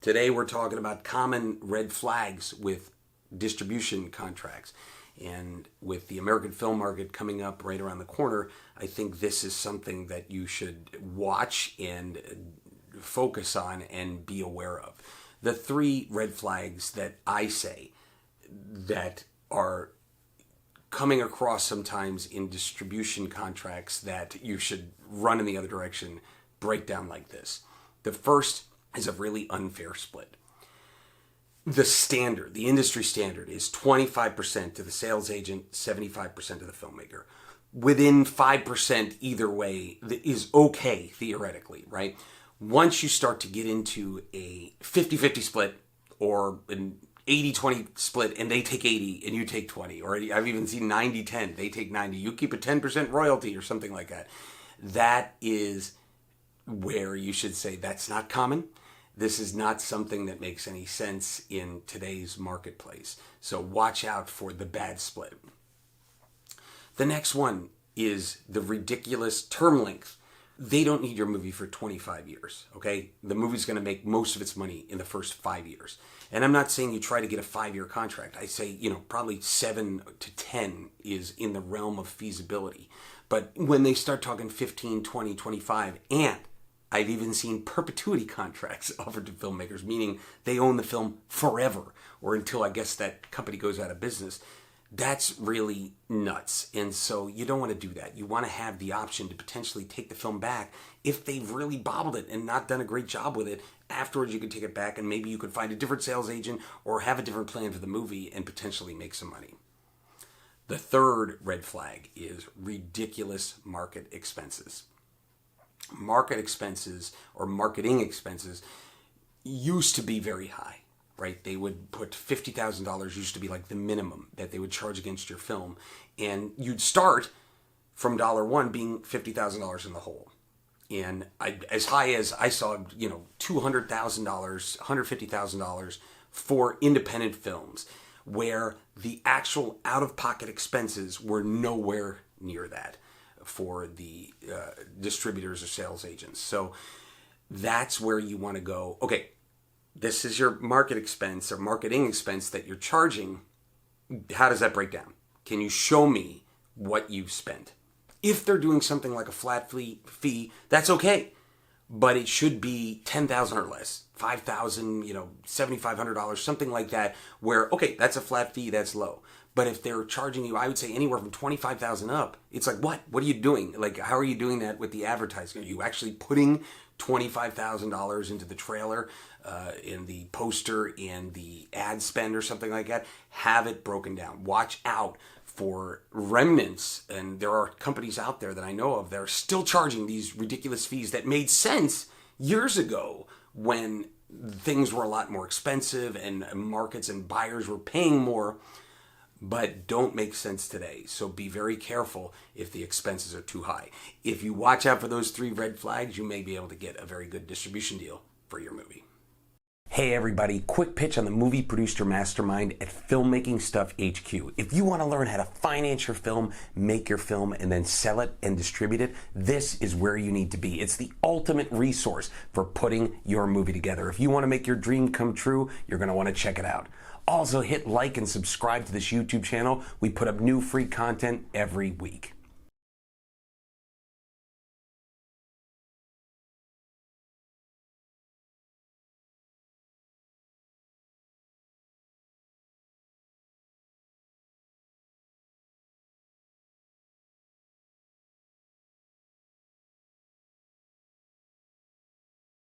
Today we're talking about common red flags with distribution contracts. And with the American film market coming up right around the corner, I think this is something that you should watch and focus on and be aware of. The three red flags that I say that are coming across sometimes in distribution contracts that you should run in the other direction break down like this. The first is a really unfair split. The standard, the industry standard, is 25% to the sales agent, 75% to the filmmaker. Within 5% either way is okay, theoretically, right? Once you start to get into a 50-50 split or an 80-20 split and they take 80 and you take 20, or I've even seen 90-10, they take 90, you keep a 10% royalty or something like that. That is where you should say that's not common. This is not something that makes any sense in today's marketplace. So watch out for the bad split. The next one is the ridiculous term length. They don't need your movie for 25 years, okay? The movie's going to make most of its money in the first 5 years. And I'm not saying you try to get a 5-year contract. I say, probably 7 to 10 is in the realm of feasibility. But when they start talking 15, 20, 25, and I've even seen perpetuity contracts offered to filmmakers, meaning they own the film forever or until I guess that company goes out of business. That's really nuts. And so you don't want to do that. You want to have the option to potentially take the film back if they've really bobbled it and not done a great job with it. Afterwards, you can take it back and maybe you could find a different sales agent or have a different plan for the movie and potentially make some money. The third red flag is ridiculous market expenses. Market expenses or marketing expenses used to be very high, right? They would put $50,000 used to be like the minimum that they would charge against your film. And you'd start from $1 being $50,000 in the hole. And as high as I saw, $200,000, $150,000 for independent films where the actual out-of-pocket expenses were nowhere near that for the distributors or sales agents. So that's where you want to go. Okay, this is your market expense or marketing expense that you're charging. How does that break down? Can you show me what you've spent? If they're doing something like a flat fee, that's okay. But it should be $10,000 or less, $5,000, $7,500, something like that, where, okay, that's a flat fee, that's low. But if they're charging you, I would say anywhere from $25,000 up, it's like, what? What are you doing? Like, how are you doing that with the advertising? Are you actually putting $25,000 into the trailer, in the poster, in the ad spend or something like that? Have it broken down. Watch out for remnants. And there are companies out there that I know of that are still charging these ridiculous fees that made sense years ago when things were a lot more expensive and markets and buyers were paying more, but don't make sense today. So be very careful if the expenses are too high. If you watch out for those three red flags, you may be able to get a very good distribution deal for your movie. Hey everybody, quick pitch on the Movie Producer Mastermind at Filmmaking Stuff HQ. If you want to learn how to finance your film, make your film, and then sell it and distribute it, this is where you need to be. It's the ultimate resource for putting your movie together. If you want to make your dream come true, you're going to want to check it out. Also, hit like and subscribe to this YouTube channel. We put up new free content every week.